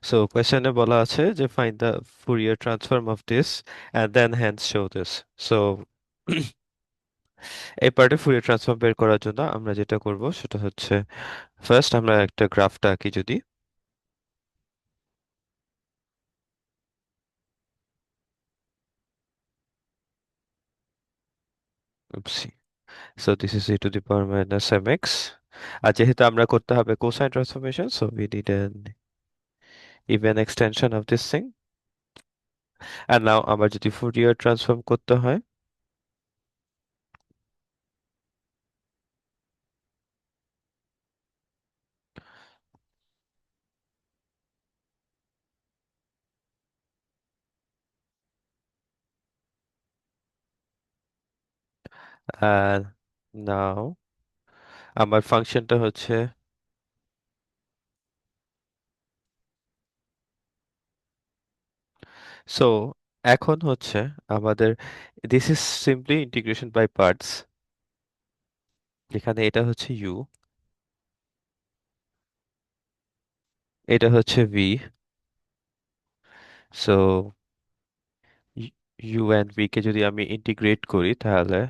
So কোয়েশ্চেনে বলা আছে যে find the Fourier transform of this and then hence show this. So এই পার্টে ফুরিয়ার ট্রান্সফর্ম বের করার জন্য আমরা যেটা করব সেটা হচ্ছে ফার্স্ট আমরা একটা গ্রাফটা আঁকি যদি। So this is e two the power minus mx, আর যেহেতু আমরা করতে হবে cosine transformation so we need an even extension of this thing. আর নাও আবার যদি ফুরিয়ার ট্রান্সফর্ম করতে হয়, আর নাও আমার ফাংশনটা হচ্ছে, সো এখন হচ্ছে আমাদের this is simply integration by parts, যেখানে এটা হচ্ছে u, এটা হচ্ছে v। So u and v কে যদি আমি ইন্টিগ্রেট করি তাহলে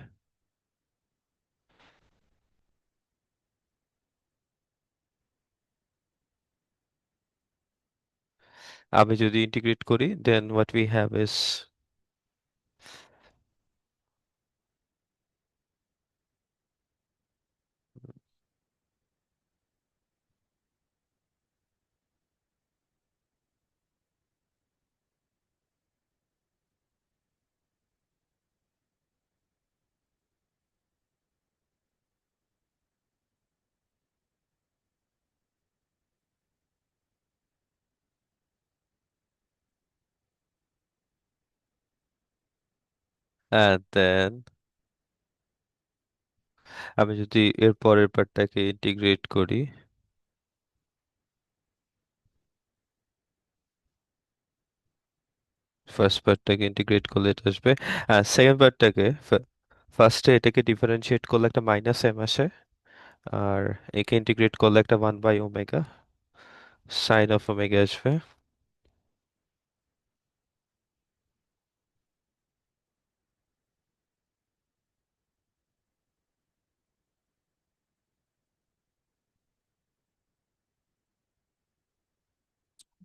আমি যদি ইন্টিগ্রেট করি then what we have is, and then আমি যদি এর পরের পার্টটাকে ইন্টিগ্রেট করি, ফার্স্ট পার্টটাকে ইন্টিগ্রেট করলে এটা আসবে, আর সেকেন্ড পার্টটাকে ফার্স্টে এটাকে ডিফারেন্সিয়েট করলে একটা মাইনাস এম আসে, আর একে ইন্টিগ্রেট করলে একটা 1/ওমেগা সাইন অফ ওমেগা আসবে।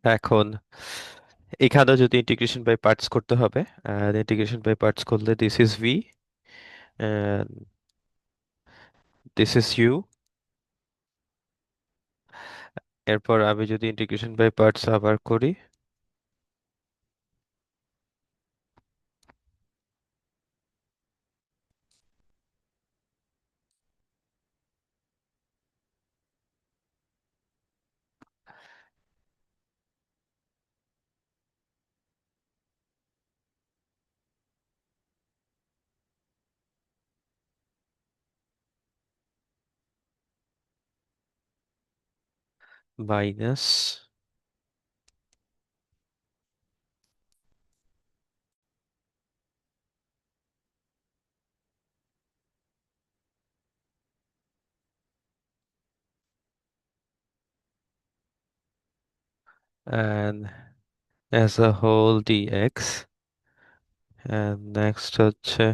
এখন এখানেও যদি ইন্টিগ্রেশন বাই পার্টস করতে হবে, আর ইন্টিগ্রেশন বাই পার্টস করলে this is v and this is u. এরপর আমি যদি ইন্টিগ্রেশন বাই পার্টস আবার করি, minus, and as a whole dx, and next হচ্ছে,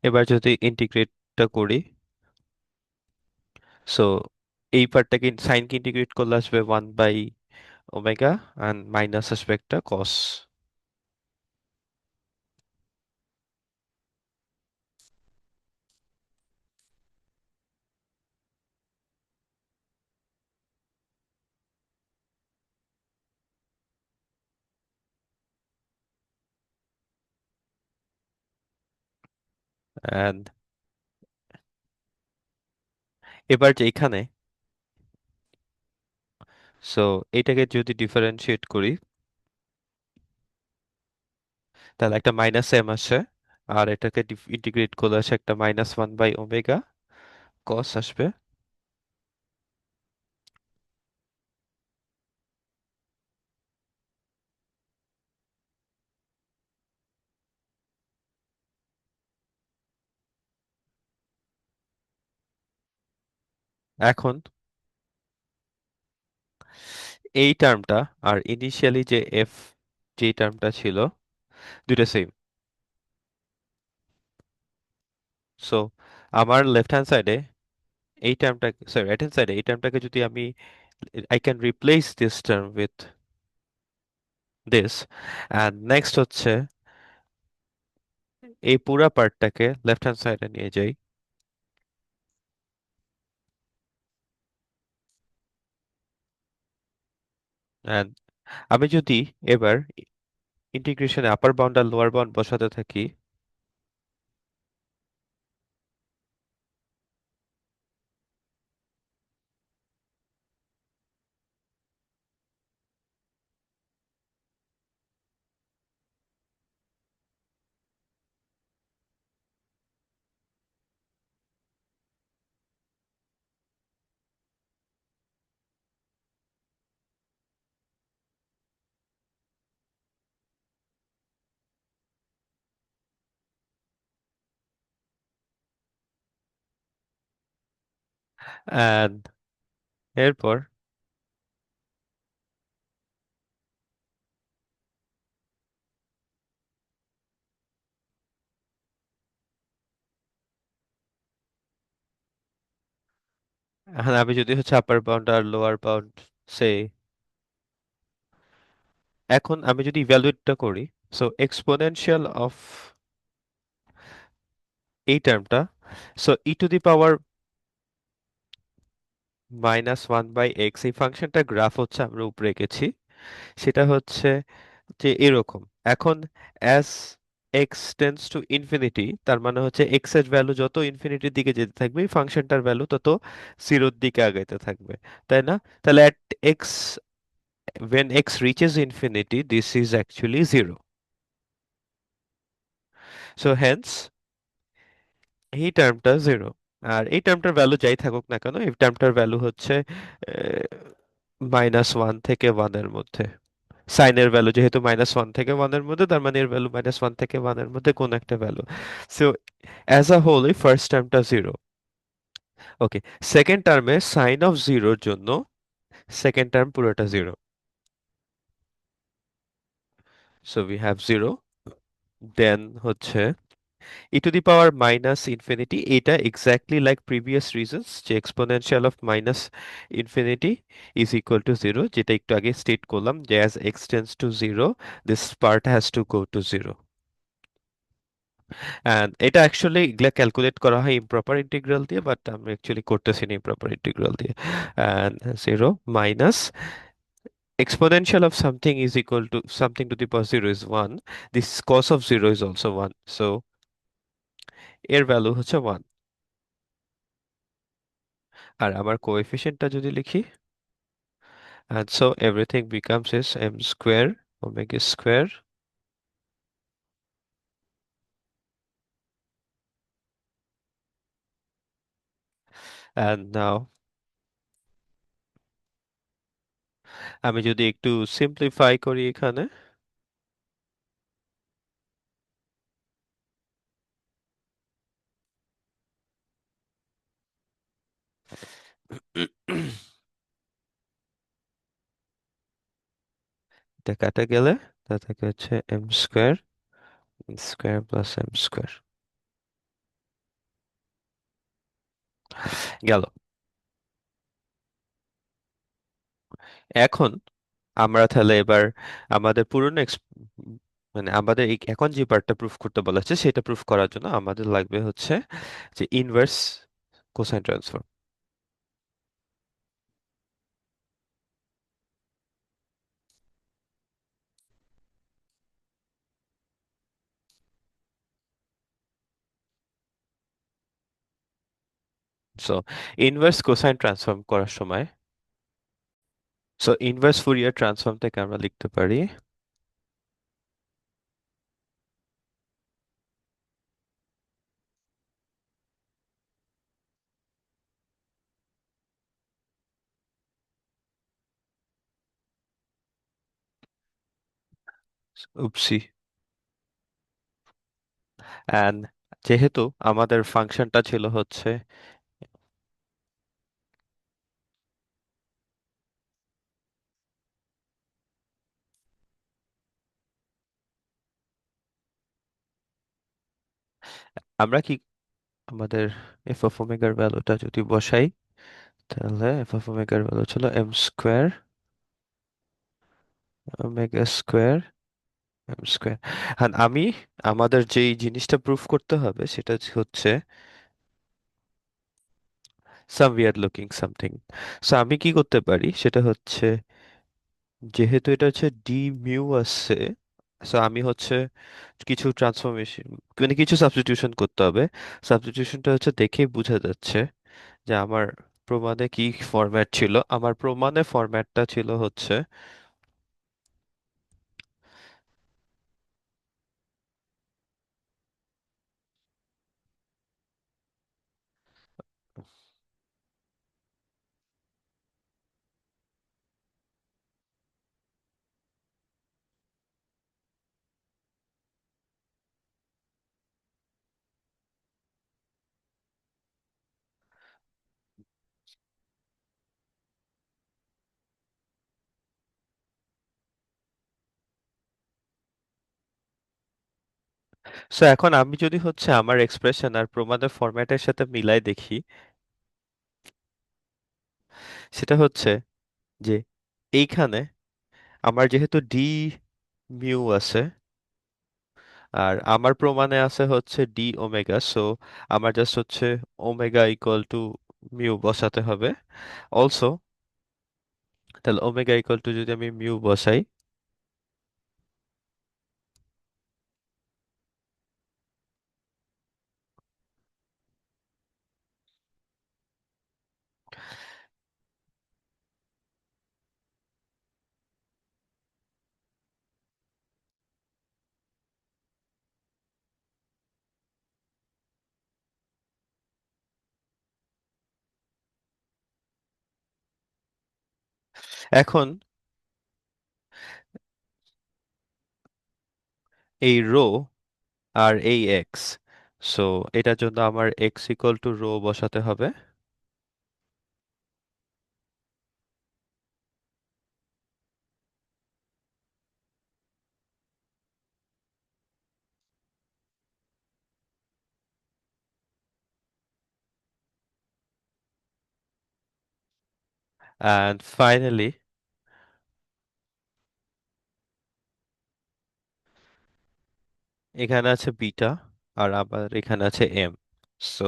এবার যদি ইন্টিগ্রেটটা করি, সো এই পার্টটাকে সাইনকে ইন্টিগ্রেট করলে আসবে 1/ওমেগা and মাইনাস আসবে একটা কস। and এবার যে এখানে, সো এটাকে যদি ডিফারেন্সিয়েট করি তাহলে একটা মাইনাস এম আসে, আর এটাকে ইন্টিগ্রেট করলে আসে একটা -1/ওমেগা কস আসবে। এখন এই টার্মটা আর ইনিশিয়ালি যে এফ যে টার্মটা ছিল দুইটা সেম। সো আমার লেফট হ্যান্ড সাইডে এই টার্মটা, সরি রাইট হ্যান্ড সাইডে এই টার্মটাকে যদি আমি I can replace this term with this, and next হচ্ছে এই পুরা পার্টটাকে লেফট হ্যান্ড সাইডে নিয়ে যাই, অ্যান্ড আমি যদি এবার ইন্টিগ্রেশনে আপার বাউন্ড আর লোয়ার বাউন্ড বসাতে থাকি, অ্যান্ড এরপর এখন আমি যদি হচ্ছে আপার বাউন্ড আর লোয়ার বাউন্ড সে, এখন আমি যদি ইভ্যালুয়েটটা করি, সো এক্সপোনেনশিয়াল অফ এই টার্মটা, so E to the power -1/x, এই ফাংশনটার গ্রাফ হচ্ছে আমরা উপরে এঁকেছি, সেটা হচ্ছে যে এরকম। এখন as x tends to infinity, তার মানে হচ্ছে এক্স এর ভ্যালু যত ইনফিনিটির দিকে যেতে থাকবে এই ফাংশনটার ভ্যালু তত জিরোর দিকে আগাইতে থাকবে, তাই না? তাহলে at x, when x reaches infinity, this is actually zero. So hence এই টার্মটা জিরো। আর এই টার্মটার ভ্যালু যাই থাকুক না কেন, এই টার্মটার ভ্যালু হচ্ছে -1 থেকে 1 এর মধ্যে। সাইনের ভ্যালু যেহেতু -1 থেকে 1 এর মধ্যে, তার মানে এর ভ্যালু -1 থেকে 1 এর মধ্যে কোন একটা value. So as a whole এই ফার্স্ট টার্মটা জিরো। ওকে, সেকেন্ড টার্মে সাইন অফ জিরোর জন্য সেকেন্ড টার্ম পুরোটা zero. So we have zero, then হচ্ছে e to the power minus infinity, এটা exactly like previous reasons যে exponential of minus infinity is equal to zero, যেটা একটু আগে স্টেট করলাম যে as x tends to zero this part has to go to zero, and এটা actually এগুলা calculate করা হয় ইমপ্রপার ইন্টিগ্রাল দিয়ে, বাট আমরা অ্যাকচুয়ালি করতেছি না ইমপ্রপার ইন্টিগ্রাল দিয়ে। and zero minus exponential of something is equal to something to the power zero is one, this cos of zero is also one, so এর value হচ্ছে one। আর আমার কোএফিসিয়েন্টটা যদি লিখি, and so everything becomes is m square omega square, and now আমি যদি একটু simplify করি এখানে, এটা কাটা গেলে তা থেকে হচ্ছে m square square plus m square গেল। এখন আমরা তাহলে এবার আমাদের পুরনো মানে আমাদের এখন যে পার্টটা প্রুফ করতে বলা হচ্ছে সেটা প্রুফ করার জন্য আমাদের লাগবে হচ্ছে যে inverse cosine transform. So inverse cosine transform করার সময়, সো ইনভার্স ফুরিয়ার ট্রান্সফর্ম থেকে আমরা লিখতে পারি উপসি, অ্যান্ড যেহেতু আমাদের ফাংশনটা ছিল হচ্ছে আমরা কি আমাদের এফ অফ ওমেগার ভ্যালুটা যদি বসাই, তাহলে এফ অফ ওমেগার ভ্যালু ছিল m square omega square m square. আর আমি আমাদের যেই জিনিসটা প্রুফ করতে হবে সেটা হচ্ছে some weird looking something. So আমি কি করতে পারি সেটা হচ্ছে, যেহেতু এটা হচ্ছে ডি মিউ আছে, সো আমি হচ্ছে কিছু ট্রান্সফরমেশন, মানে কিছু সাবস্টিটিউশন করতে হবে। সাবস্টিটিউশনটা হচ্ছে দেখেই বোঝা যাচ্ছে যে আমার প্রমাণে কি ফরম্যাট ছিল। আমার প্রমাণে ফরম্যাটটা ছিল হচ্ছে, সো এখন আমি যদি হচ্ছে আমার এক্সপ্রেশন আর প্রমাণের ফরম্যাটের সাথে মিলাই দেখি, সেটা হচ্ছে যে এইখানে আমার যেহেতু ডি মিউ আছে আর আমার প্রমাণে আছে হচ্ছে ডি ওমেগা, সো আমার জাস্ট হচ্ছে ওমেগা ইকুয়াল টু মিউ বসাতে হবে। অলসো তাহলে ওমেগা ইকুয়াল টু যদি আমি মিউ বসাই, এখন এই রো আর এই এক্স, সো এটার জন্য আমার এক্স ইকুয়াল টু রো বসাতে হবে। অ্যান্ড ফাইনালি এখানে আছে বিটা আর আবার এখানে আছে এম। সো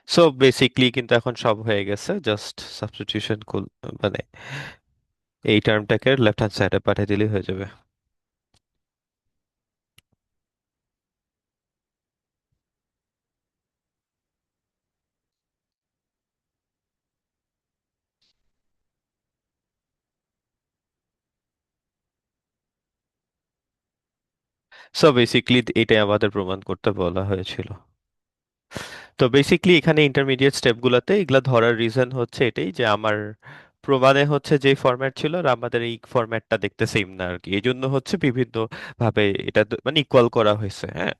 সো বেসিকলি কিন্তু এখন সব হয়ে গেছে, জাস্ট সাবস্টিটিউশন মানে এই টার্মটাকে লেফট হ্যান্ড সাইডে পাঠিয়ে দিলেই হয়ে যাবে। সো বেসিকলি এটাই আমাদের প্রমাণ করতে বলা হয়েছিল। তো বেসিকলি এখানে ইন্টারমিডিয়েট স্টেপগুলোতে এগুলা ধরার রিজন হচ্ছে এটাই যে আমার প্রমাণে হচ্ছে যে ফরম্যাট ছিল আর আমাদের এই ফরম্যাটটা দেখতে সেম না আর কি, এই জন্য হচ্ছে বিভিন্ন ভাবে এটা মানে ইকুয়াল করা হয়েছে, হ্যাঁ,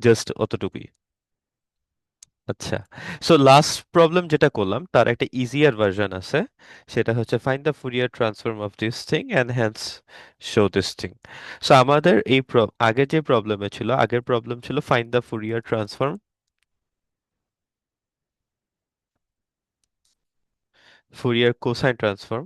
জাস্ট অতটুকুই। আচ্ছা, সো লাস্ট প্রবলেম যেটা করলাম তার একটা ইজিয়ার ভার্সন আছে, সেটা হচ্ছে find the Fourier transform of this thing and hence show this thing. So আমাদের এই আগের যে প্রবলেমে ছিল, আগের প্রবলেম ছিল find the Fourier transform, Fourier cosine transform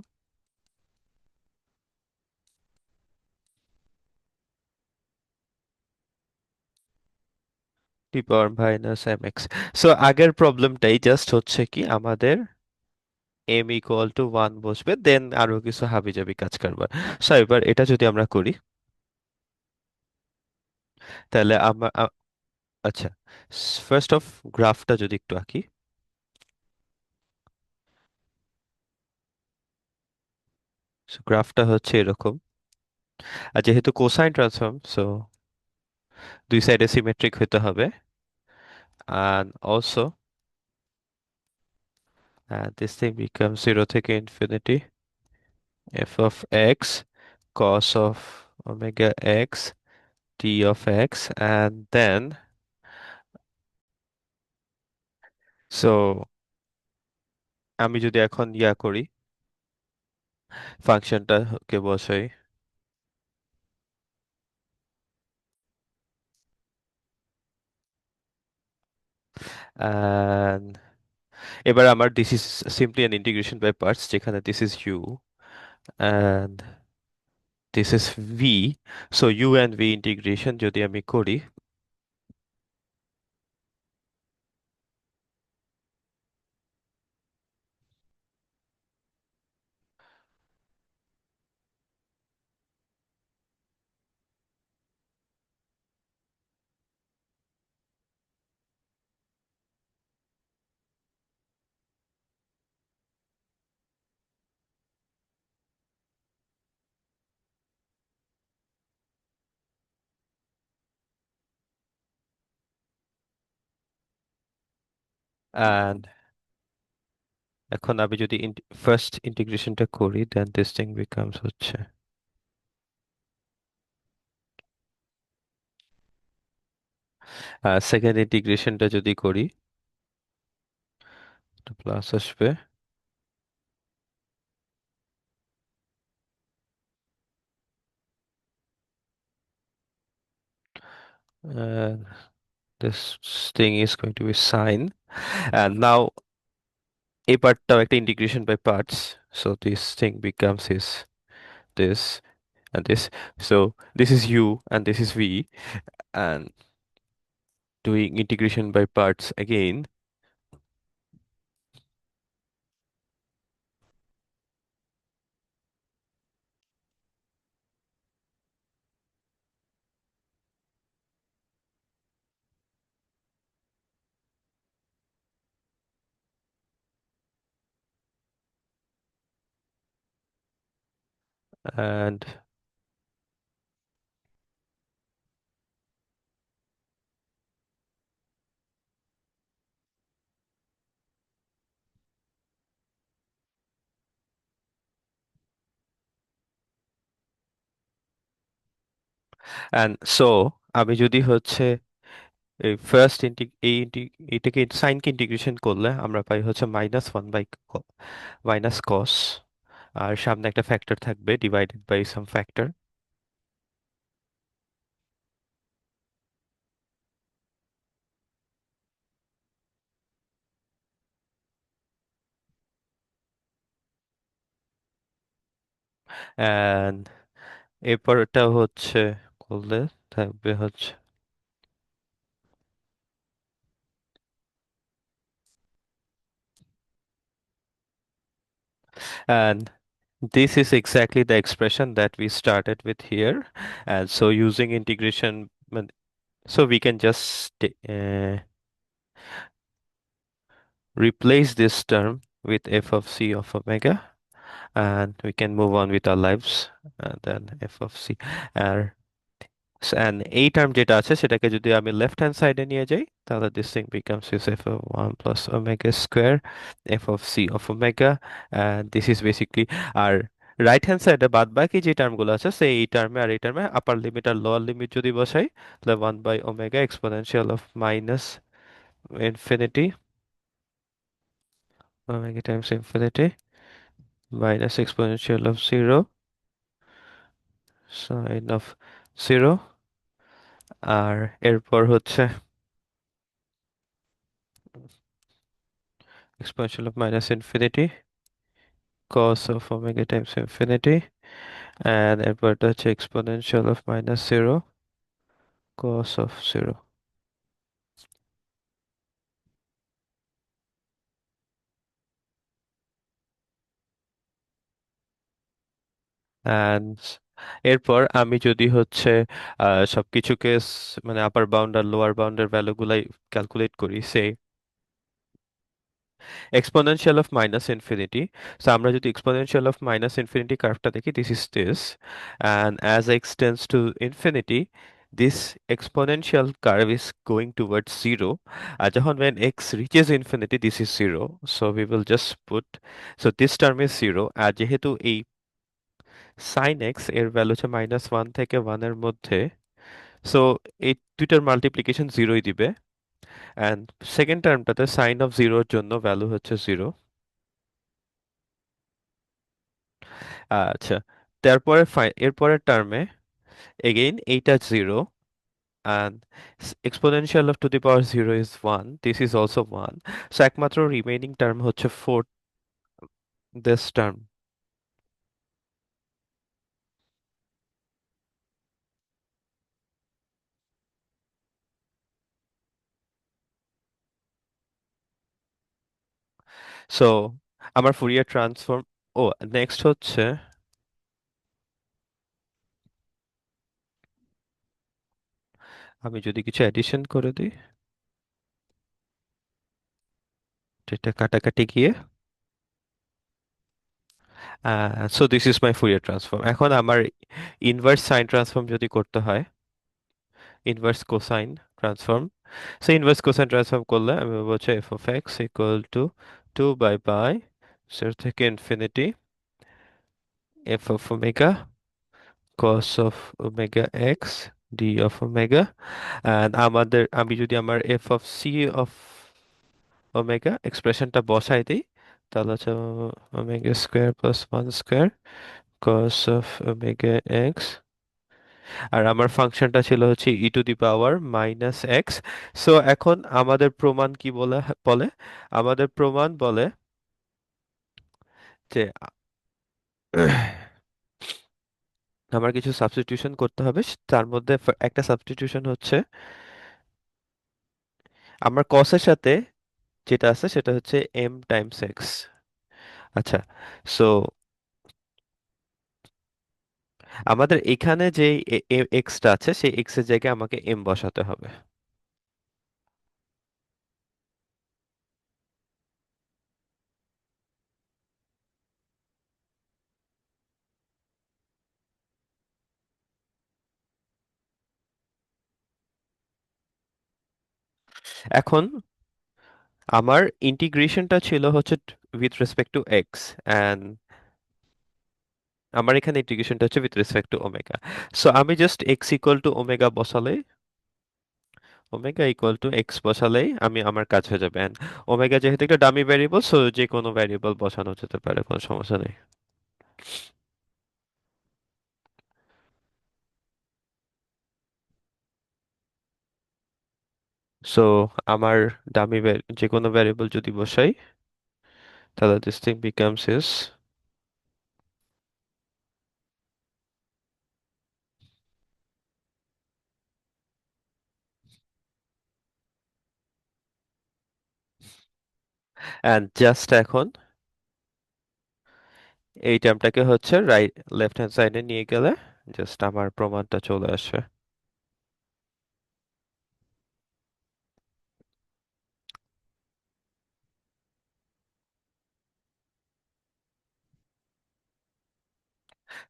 টি power minus m x. So আগের প্রবলেমটাই জাস্ট হচ্ছে কি আমাদের এম ইকুয়াল টু ওয়ান বসবে, দেন আরো কিছু হাবিজাবি কাজ কারবার। সো এবার এটা যদি আমরা করি, তাহলে আমরা আচ্ছা, ফার্স্ট অফ গ্রাফটা যদি একটু আঁকি। গ্রাফটা হচ্ছে এরকম, আর যেহেতু কোসাইন ট্রান্সফর্ম, সো দুই সাইডে সিমেট্রিক হতে হবে। and also this thing becomes 0 থেকে infinity f of x cos of omega x t of x, and then so আমি যদি এখন ইয়া করি ফাংশনটাকে বসাই, and এবার আমার this is simply an integration by parts, যেখানে this is u and this is v, so u and v integration যদি আমি করি, and এখন আমি যদি ফার্স্ট ইন্টিগ্রেশনটা করি দেন দিস থিং বিকামস হচ্ছে সেকেন্ড ইন্টিগ্রেশনটা যদি করি প্লাস আসবে, and this thing is going to be sine, and now এই পার্টটাও একটা integration by parts, so this thing becomes is this and this, so this is u and this is v, and doing integration by parts again, and and so আমি যদি হচ্ছে এই first এটাকে সাইনকে integration করলে আমরা পাই হচ্ছে -1 বাই মাইনাস কস, আর সামনে একটা ফ্যাক্টর থাকবে divided by some factor, and এরপরটা হচ্ছে করলে থাকবে হচ্ছে, and this is exactly the expression that we started with here, and so using integration, so we can just replace this term with f of c of omega, and we can move on with our lives, and then f of c, আর and এই term যেটা আছে সেটাকে যদি আমি left hand সাইডে নিয়ে যাই তাহলে this thing becomes is f of 1 plus omega square f of c of omega, and this is basically, আর রাইট হ্যান্ড সাইডে বাদ বাকি যে টার্মগুলো আছে সেই এই টার্মে আর এই টার্মে আপার লিমিট আর লোয়ার লিমিট যদি বসাই তাহলে 1 by omega exponential of minus infinity omega times infinity minus exponential of 0 sine of 0, আর এরপর হচ্ছে exponential of minus infinity cos of omega times infinity, and এরপরটা হচ্ছে exponential of minus 0 cos of 0, and এরপর আমি যদি হচ্ছে সবকিছুকে মানে আপার বাউন্ড আর লোয়ার বাউন্ডের ভ্যালুগুলাই ক্যালকুলেট করি সে exponential of minus infinity, so আমরা যদি exponential of minus infinity কার্ভটা দেখি this is this, and as x tends to infinity this exponential curve is going towards 0, আর যখন when x reaches infinity this is 0, so we will just put, so this term is 0, আর যেহেতু এই sine x এর value হচ্ছে -1 থেকে 1 এর মধ্যে, so এই দুইটার মাল্টিপ্লিকেশন জিরোই দিবে। অ্যান্ড সেকেন্ড টার্মটাতে সাইন অফ জিরোর জন্য ভ্যালু হচ্ছে জিরো। আচ্ছা, তারপরে এরপরের টার্মে এগেইন এইটা zero, and exponential of to the power 0 is 1. This is also 1. So একমাত্র রিমেইনিং টার্ম হচ্ছে ফোর্থ, দিস টার্ম। সো আমার ফুরিয়ার ট্রান্সফর্ম, ও নেক্সট হচ্ছে আমি যদি কিছু অ্যাডিশন করে দিই, এটা কাটাকাটি গিয়ে, so this is my Fourier transform. এখন আমার ইনভার্স সাইন ট্রান্সফর্ম যদি করতে হয়, inverse cosine transform, so inverse cosine transform করলে আমি বলছি F of x equal to 2 by 0 থেকে infinity F of omega cos of omega x d of omega, and আমি যদি আমার f of c of omega এক্সপ্রেশনটা বসাই দিই, তাহলে হচ্ছে omega square plus 1 square cos of omega x, আর আমার ফাংশনটা ছিল হচ্ছে e to the power -x। So এখন আমাদের প্রমাণ কি বলে আমাদের প্রমাণ বলে যে আমার কিছু সাবস্টিটিউশন করতে হবে। তার মধ্যে একটা সাবস্টিটিউশন হচ্ছে আমার cos এর সাথে যেটা আছে সেটা হচ্ছে m টাইমস এক্স। আচ্ছা, সো আমাদের এখানে যে এক্সটা আছে সেই এক্স এর জায়গায় আমাকে এম বসাতে হবে। এখন আমার ইন্টিগ্রেশনটা ছিল হচ্ছে with respect to x, and আমার এখানে ইন্টিগ্রেশনটা হচ্ছে with respect to omega. So আমি just x equal to omega বসালেই, ওমেগা ইকুয়াল টু এক্স বসালেই আমার কাজ হয়ে যাবে। অ্যান্ড ওমেগা যেহেতু একটা ডামি ভ্যারিয়েবল, সো যে কোনো ভ্যারিয়েবল বসানো যেতে পারে, কোনো সমস্যা নেই। সো আমার যে কোনো ভ্যারিয়েবল যদি বসাই, তাহলে this thing becomes is, and just এখন এই টার্মটাকে হচ্ছে লেফট হ্যান্ড সাইডে নিয়ে গেলে জাস্ট আমার প্রমাণটা চলে আসে।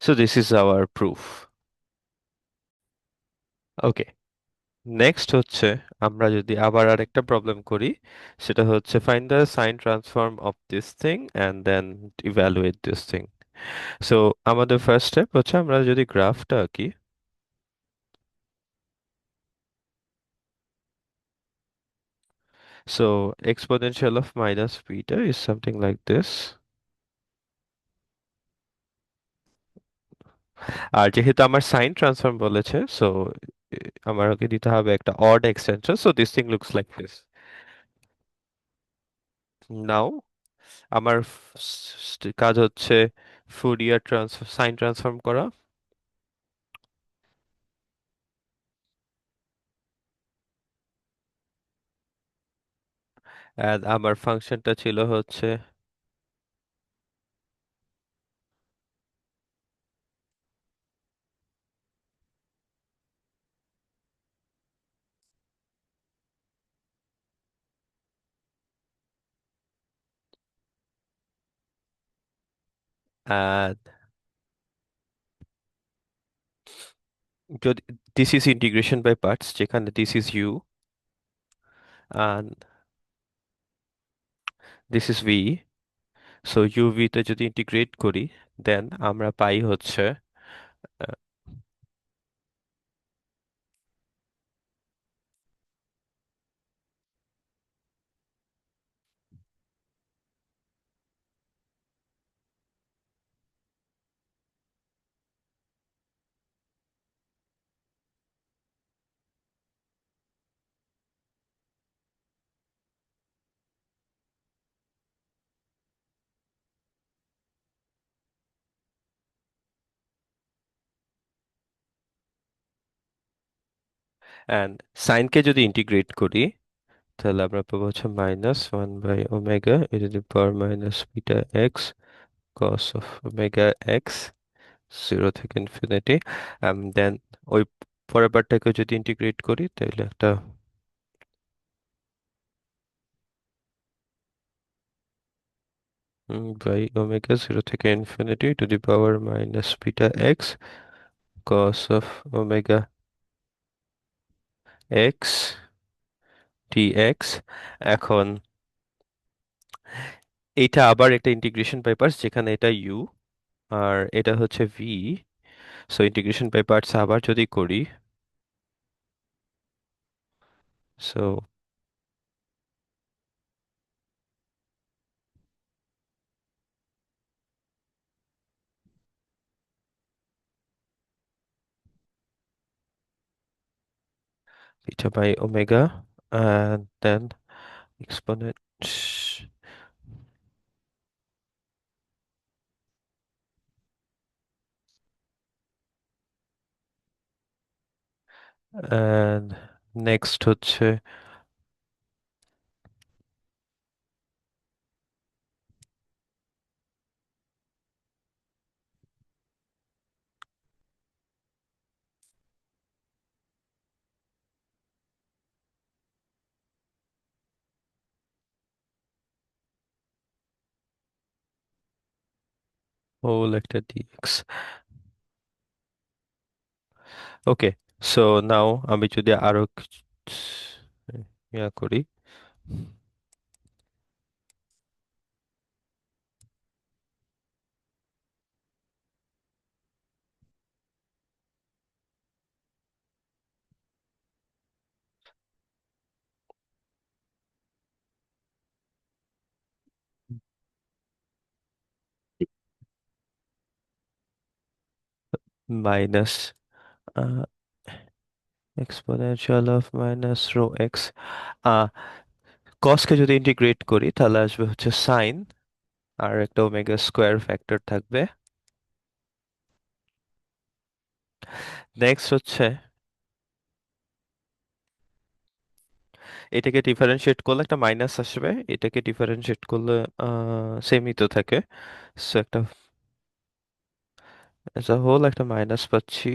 So this is our proof. Okay, next হচ্ছে আমরা যদি আবার আরেকটা প্রবলেম করি, সেটা হচ্ছে find the sine transform of this thing and then evaluate this thing. So আমাদের ফার্স্ট স্টেপ হচ্ছে আমরা যদি গ্রাফটা আঁকি, so exponential of minus beta is something like this. আর যেহেতু আমার সাইন ট্রান্সফর্ম বলেছে, সো আমাকে দিতে হবে একটা odd extension, so this thing looks like this. Now আমার কাজ হচ্ছে ফুরিয়ার সাইন ট্রান্সফর্ম করা। and আমার ফাংশনটা ছিল হচ্ছে and যদি this is integration by parts, যেখানে this is u and this is v, so u v তে যদি ইন্টিগ্রেট করি দেন আমরা পাই হচ্ছে অ্যান্ড সাইনকে যদি ইন্টিগ্রেট করি তাহলে আমরা পাবো হচ্ছে -1/ওমেগা e to the power minus beta x cos of omega x 0 থেকে ইনফিনিটি দেন ওই পরের পার্টটাকে যদি ইন্টিগ্রেট করি তাহলে একটা বাই ওমেগা 0 থেকে infinity to the power minus beta x cos of omega x dx. এখন এইটা আবার একটা ইন্টিগ্রেশন বাই পার্টস, যেখানে এটা ইউ আর এটা হচ্ছে v. So integration by parts আবার যদি করি, so beta by omega and then exponent and next হচ্ছে হোল একটা ডিএক্স। ওকে, সো নাও আমি যদি আরো ইয়া করি, minus exponential of minus rho x, কসকে যদি ইন্টিগ্রেট করি তাহলে আসবে হচ্ছে সাইন আর একটা ওমেগা স্কোয়ার ফ্যাক্টর থাকবে। নেক্সট হচ্ছে এটাকে ডিফারেন্সিয়েট করলে একটা মাইনাস আসবে, এটাকে ডিফারেন্সিয়েট করলে সেমই তো থাকে। সো একটা এজ আ হোল একটা মাইনাস পাচ্ছি,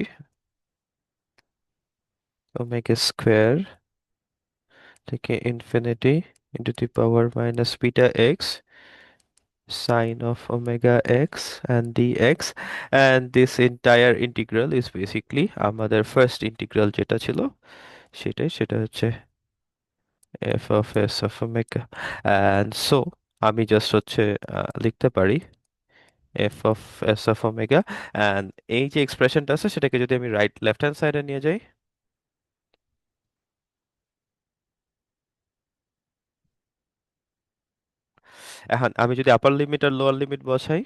ওমেগা স্কোয়ার থেকে infinity into the power minus beta x sine of omega x and dx, and this entire integral is basically আমাদের ফার্স্ট ইন্টিগ্রাল যেটা ছিল সেটা হচ্ছে f of s of omega, and so আমি just হচ্ছে লিখতে পারি f of s of omega, and এই যে এক্সপ্রেশনটা আছে সেটাকে যদি আমি রাইট লেফট হ্যান্ড সাইডে নিয়ে যাই, এখন আমি যদি আপার লিমিট আর লোয়ার লিমিট বসাই,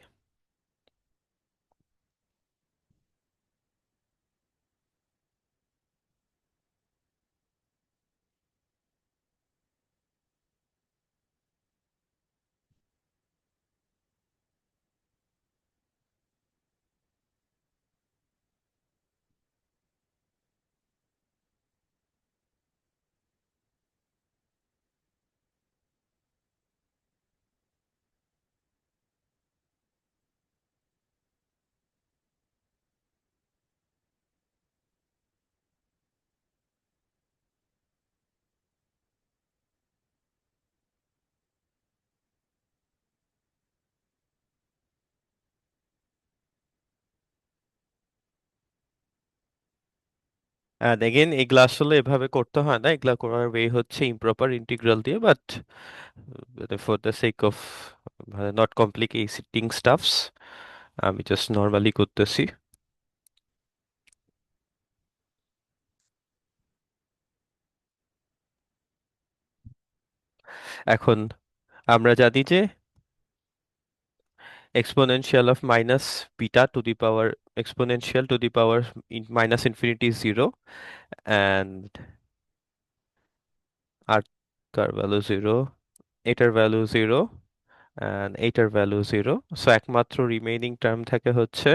এন্ড এগেইন এগুলা আসলে এভাবে করতে হয় না, এগুলা করার ওয়ে হচ্ছে ইমপ্রপার ইন্টিগ্রাল দিয়ে, but for the sake of মানে নট কমপ্লিকেটিং স্টাফস, আমি জাস্ট নর্মালি করতেছি। এখন আমরা জানি যে exponential of minus beta to the power exponential to the power minus infinity is 0, and আর কার ভ্যালু 0, এটার ভ্যালু 0, and এটার ভ্যালু 0। সো একমাত্র রিমেইনিং টার্ম থাকে হচ্ছে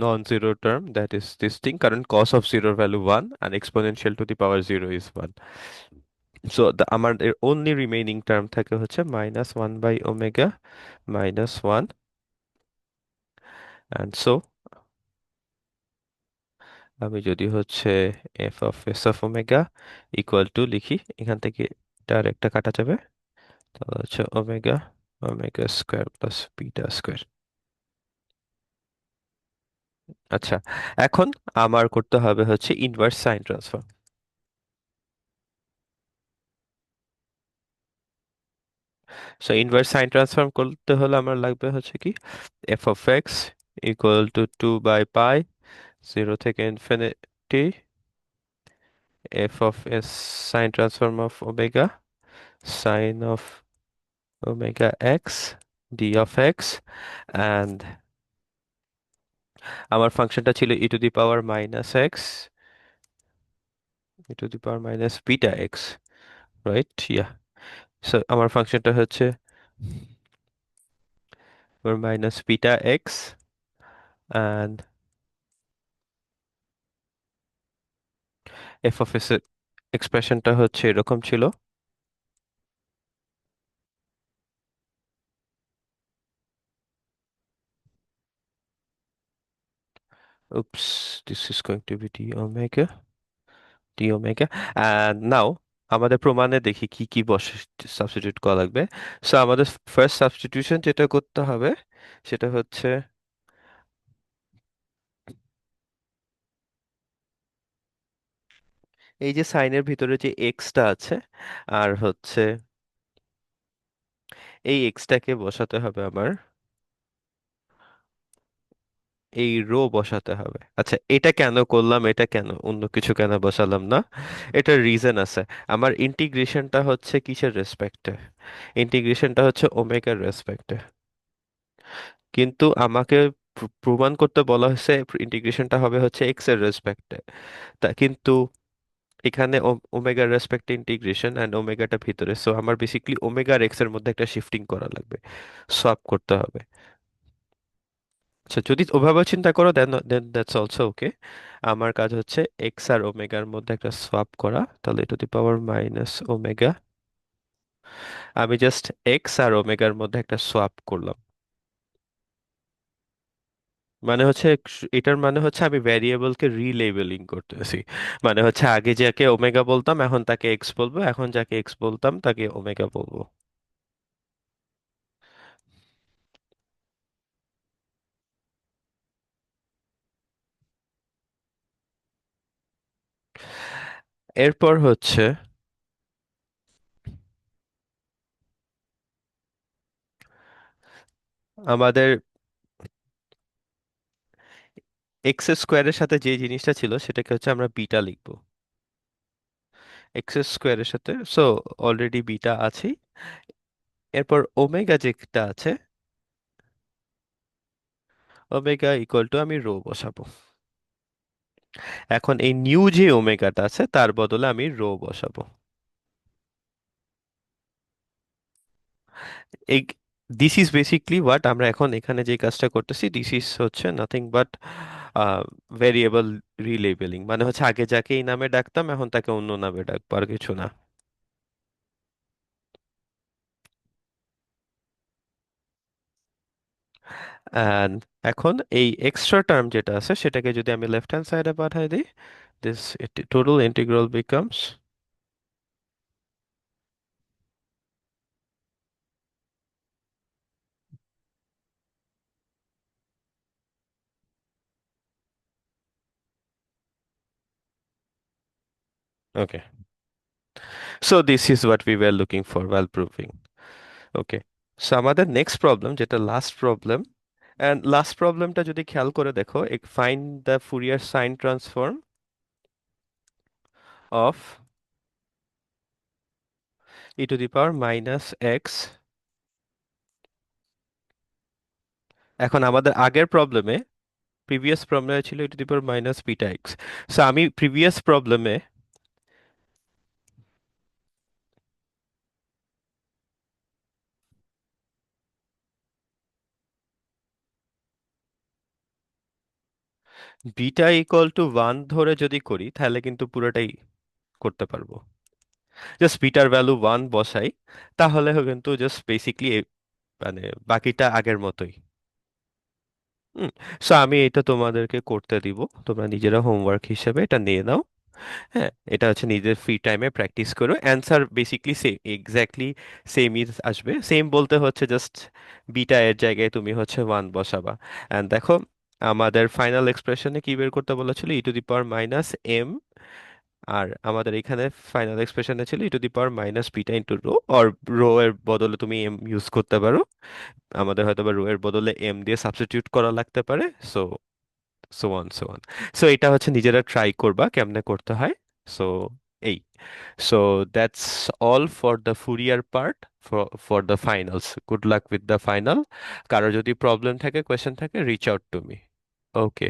non zero term, that is this thing, কারণ cos of 0 value 1 and exponential to the power 0 is 1। সো আমাদের only remaining টার্ম থাকে হচ্ছে minus 1 by omega minus 1, and so আমি যদি হচ্ছে F of s of omega equal to লিখি, এখান থেকে ডাইরেক্টটা কাটা যাবে, তাহলে হচ্ছে omega omega square plus beta square. আচ্ছা, এখন আমার করতে হবে হচ্ছে inverse sine transform. So inverse sine transform করতে হলে আমার লাগবে হচ্ছে কি, f of x equal to 2/পাই 0 থেকে infinity F of s sine transform of omega sine of omega x d of x, and আমার ফাংশনটা ছিল e to the power minus x e to the power minus beta x, right? Yeah. So আমার ফাংশনটা হচ্ছে minus beta x, and F of s এর এক্সপ্রেশনটা হচ্ছে এরকম ছিল। Oops, this is going to be d omega, and now আমাদের প্রমাণে দেখি কি কি বসে সাবস্টিটিউট করা লাগবে। সো আমাদের ফার্স্ট সাবস্টিটিউশন যেটা করতে হবে সেটা হচ্ছে এই যে সাইনের ভিতরে যে এক্সটা আছে, আর হচ্ছে এই এক্সটাকে বসাতে হবে আমার, এই রো বসাতে হবে। আচ্ছা, এটা কেন করলাম, এটা কেন অন্য কিছু কেন বসালাম না, এটার রিজন আছে। আমার ইন্টিগ্রেশনটা হচ্ছে কিসের রেসপেক্টে, ইন্টিগ্রেশনটা হচ্ছে ওমেগার রেসপেক্টে, কিন্তু আমাকে প্রমাণ করতে বলা হয়েছে ইন্টিগ্রেশনটা হবে হচ্ছে এক্স এর রেসপেক্টে। তা কিন্তু এখানে ওমেগার রেসপেক্টে ইন্টিগ্রেশন অ্যান্ড ওমেগাটা ভিতরে, সো আমার বেসিক্যালি ওমেগা আর এক্স এর মধ্যে একটা শিফটিং করা লাগবে, সোয়াপ করতে হবে। আচ্ছা, যদি ওভাবে চিন্তা করো দেন দেন দ্যাটস অলসো ওকে। আমার কাজ হচ্ছে এক্স আর ওমেগার মধ্যে একটা সোয়াপ করা, তাহলে two the power minus omega, আমি জাস্ট এক্স আর ওমেগার মধ্যে একটা সোয়াপ করলাম। মানে হচ্ছে এটার মানে হচ্ছে আমি ভ্যারিয়েবলকে রিলেবেলিং করতেছি। মানে হচ্ছে আগে যাকে ওমেগা বলতাম এখন তাকে এক্স বলবো, এখন যাকে এক্স বলতাম তাকে ওমেগা বলবো। এরপর হচ্ছে আমাদের এক্স স্কোয়ারের সাথে যে জিনিসটা ছিল সেটাকে হচ্ছে আমরা বিটা লিখবো, এক্স স্কোয়ারের সাথে, সো অলরেডি বিটা আছেই। এরপর ওমেগা যেটা আছে, ওমেগা ইকুয়াল টু আমি রো বসাবো। এখন এই নিউ যে ওমেগাটা আছে তার বদলে আমি রো বসাবো। এই দিস ইজ বেসিকলি হোয়াট আমরা এখন এখানে যে কাজটা করতেছি, দিস ইজ হচ্ছে নাথিং বাট ভেরিয়েবল রিলেবেলিং। মানে হচ্ছে আগে যাকে এই নামে ডাকতাম এখন তাকে অন্য নামে ডাকবো, আর কিছু না। অ্যান্ড এখন এই এক্সট্রা টার্ম যেটা আছে সেটাকে যদি আমি লেফট হ্যান্ড সাইডে পাঠাই দিই, this total integral becomes, okay, so this is what we were looking for while proving. Okay, so আমাদের নেক্সট প্রবলেম যেটা লাস্ট প্রবলেম, অ্যান্ড লাস্ট প্রবলেমটা যদি খেয়াল করে দেখো, find the Fourier sine transform of e to the power minus x. এখন আমাদের আগের প্রবলেমে, প্রিভিয়াস প্রবলেমে ছিল e to the power minus beta x. So আমি প্রিভিয়াস প্রবলেমে বিটা ইকুয়াল টু ওয়ান ধরে যদি করি তাহলে কিন্তু পুরোটাই করতে পারবো। জাস্ট বিটার ভ্যালু ওয়ান বসাই, তাহলে কিন্তু জাস্ট বেসিকলি মানে বাকিটা আগের মতোই। হুম। সো আমি এটা তোমাদেরকে করতে দিব, তোমরা নিজেরা হোমওয়ার্ক হিসেবে এটা নিয়ে নাও। হ্যাঁ, এটা হচ্ছে নিজের ফ্রি টাইমে প্র্যাকটিস করো, অ্যান্সার বেসিকলি সেম, এক্স্যাক্টলি সেমই আসবে। সেম বলতে হচ্ছে জাস্ট বিটা এর জায়গায় তুমি হচ্ছে ওয়ান বসাবা। অ্যান্ড দেখো, আমাদের ফাইনাল এক্সপ্রেশনে কি বের করতে বলেছিল, e to the power minus m. আর আমাদের এখানে ফাইনাল এক্সপ্রেশনে ছিল e to the power minus beta into rho, আর রো এর বদলে তুমি এম ইউজ করতে পারো। আমাদের হয়তো বা রো এর বদলে এম দিয়ে সাবস্টিটিউট করা লাগতে পারে। So so on so on. So এটা হচ্ছে নিজেরা ট্রাই করবা কেমনে করতে হয়। সো এই, so that's all for the Fourier part, for the finals. Good luck with the final. কারো যদি প্রবলেম থাকে, কোয়েশ্চেন থাকে, reach out to me. Okay.